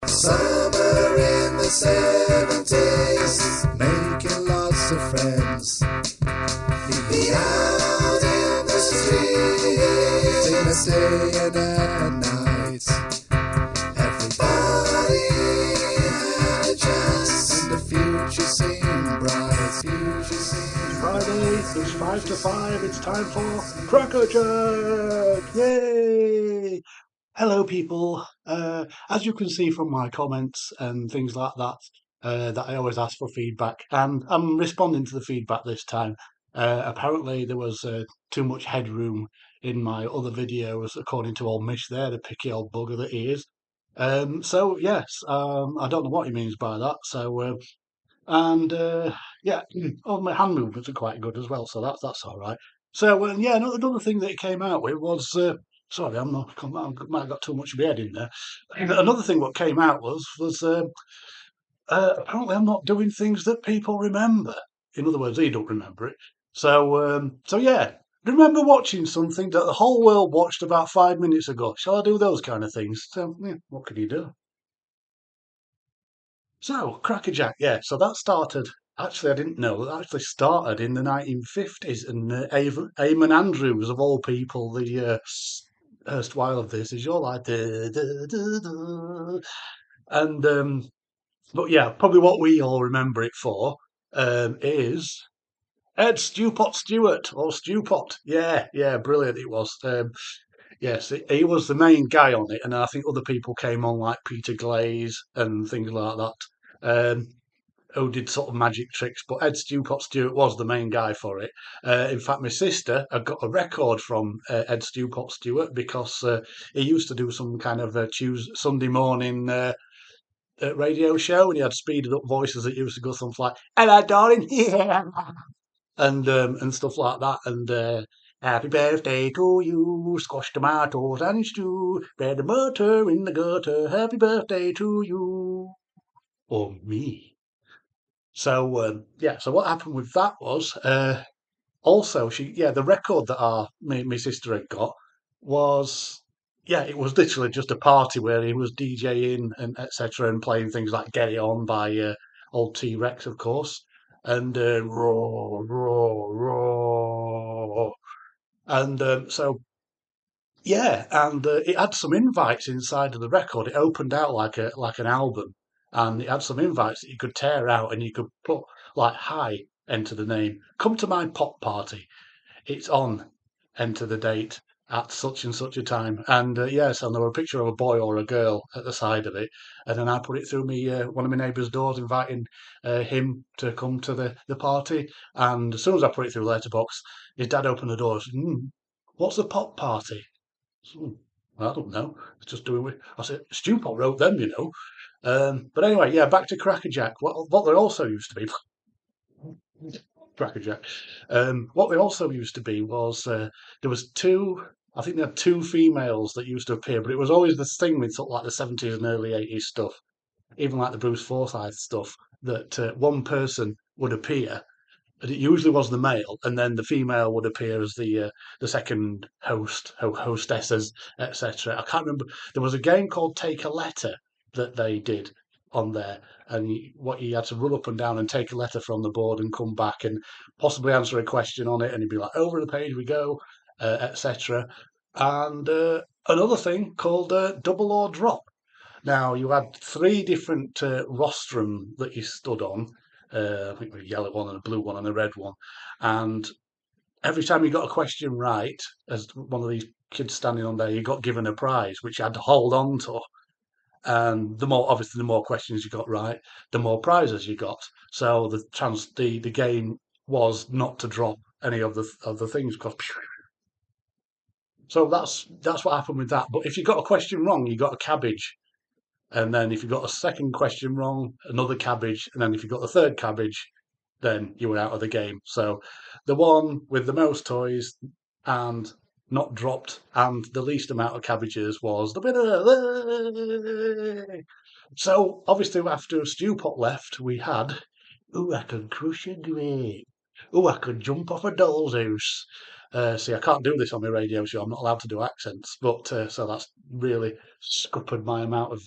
Summer in the 70s, making lots of friends. He'd be out in the streets in a day and a night. Everybody had a chance, and the future seemed bright. Friday, it's 5 to 5, it's time for Crackerjack! Yay! Hello people, as you can see from my comments and things like that, that I always ask for feedback, and I'm responding to the feedback this time. Apparently there was too much headroom in my other videos, according to old Mish there, the picky old bugger that he is. So yes, I don't know what he means by that, so and yeah, oh, my hand movements are quite good as well, so that's all right. So yeah, another thing that it came out with was sorry, I might have got too much of my head in there. Another thing what came out was apparently I'm not doing things that people remember. In other words, he don't remember it. So yeah. Remember watching something that the whole world watched about 5 minutes ago? Shall I do those kind of things? So, yeah, what can you do? So, Crackerjack, yeah, so that started, actually, I didn't know, that actually started in the 1950s, and Eamon Andrews, of all people, the erstwhile of this, is you're like, duh, duh, duh, duh. And, but yeah, probably what we all remember it for is Ed Stewpot Stewart, or Stewpot. Yeah, brilliant it was. Yes, he was the main guy on it, and I think other people came on like Peter Glaze and things like that. Who did sort of magic tricks, but Ed Stewpot Stewart was the main guy for it. In fact, my sister had got a record from Ed Stewpot Stewart because he used to do some kind of Sunday morning radio show, and he had speeded up voices that used to go something like "Hello, darling," yeah, and stuff like that, and. Happy birthday to you, squash tomatoes and stew, bread and butter in the gutter. Happy birthday to you, or me. So yeah, so what happened with that was also the record that my sister had got was it was literally just a party where he was DJing and etc. and playing things like "Get It On" by old T Rex, of course, and raw, raw, raw, and so yeah, and it had some invites inside of the record. It opened out like an album, and it had some invites that you could tear out, and you could put like "Hi," enter the name. Come to my pop party. It's on. Enter the date at such and such a time. And yes, and there were a picture of a boy or a girl at the side of it. And then I put it through me one of my neighbour's doors, inviting him to come to the party. And as soon as I put it through letterbox, his dad opened the door. And said, "What's the pop party?" Hmm, I don't know. It's just doing with. I said, Stewpot wrote them, you know. But anyway, yeah, back to Crackerjack. What there also used to be, Crackerjack. What they also used to be was there was two. I think they had two females that used to appear, but it was always this thing with sort of like the 70s and early 80s stuff, even like the Bruce Forsyth stuff, that one person would appear, and it usually was the male, and then the female would appear as the second hostesses, etc. I can't remember. There was a game called Take a Letter that they did on there, and what you had to run up and down and take a letter from the board and come back and possibly answer a question on it, and you'd be like, over the page we go, etc. And another thing called Double or Drop. Now, you had three different rostrum that you stood on. I think a yellow one and a blue one and a red one. And every time you got a question right, as one of these kids standing on there, you got given a prize, which you had to hold on to. And obviously, the more questions you got right, the more prizes you got. So the game was not to drop any of the things. So that's what happened with that. But if you got a question wrong, you got a cabbage. And then if you got a second question wrong, another cabbage. And then if you got the third cabbage, then you were out of the game. So the one with the most toys and not dropped and the least amount of cabbages was the winner. So obviously after Stewpot left, we had, "Ooh, I could crush a grape. Ooh, I could jump off a doll's house." See, I can't do this on my radio show. I'm not allowed to do accents, but so that's really scuppered my amount of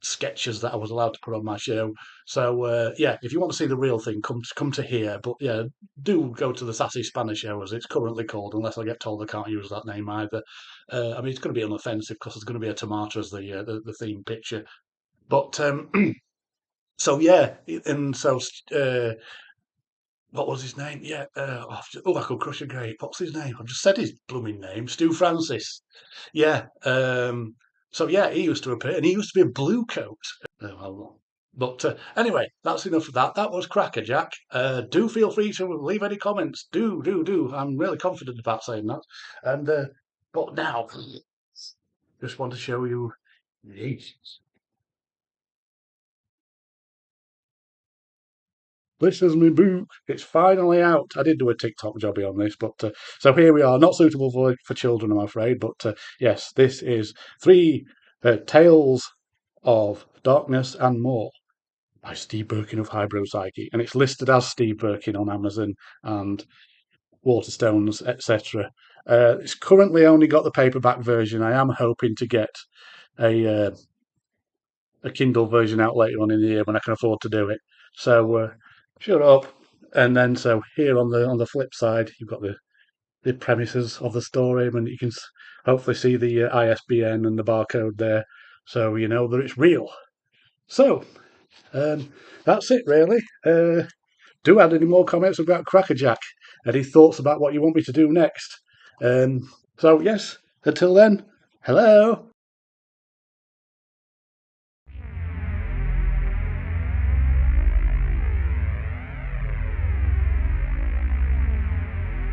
sketches that I was allowed to put on my show. So yeah, if you want to see the real thing, come to here. But yeah, do go to the Sassy Spanish Show as it's currently called, unless I get told I can't use that name either. I mean, it's going to be unoffensive because there's going to be a tomato as the theme picture. But so yeah, and so what was his name? Yeah, I could crush a grape. What's his name? I've just said his blooming name, Stu Francis. Yeah. So yeah, he used to appear, and he used to be a blue coat. But anyway, that's enough of that. That was Crackerjack. Do feel free to leave any comments. Do. I'm really confident about saying that. And but now, just want to show you. This is my book. It's finally out. I did do a TikTok jobby on this, but so here we are. Not suitable for children, I'm afraid. But yes, this is three tales of darkness and more by Steve Birkin of Hybropsyche, and it's listed as Steve Birkin on Amazon and Waterstones, etc. It's currently only got the paperback version. I am hoping to get a a Kindle version out later on in the year when I can afford to do it. So shut up. And then so here on the flip side, you've got the premises of the story, and you can hopefully see the ISBN and the barcode there, so you know that it's real. So that's it really. Do add any more comments about Crackerjack. Any thoughts about what you want me to do next? So yes, until then, hello.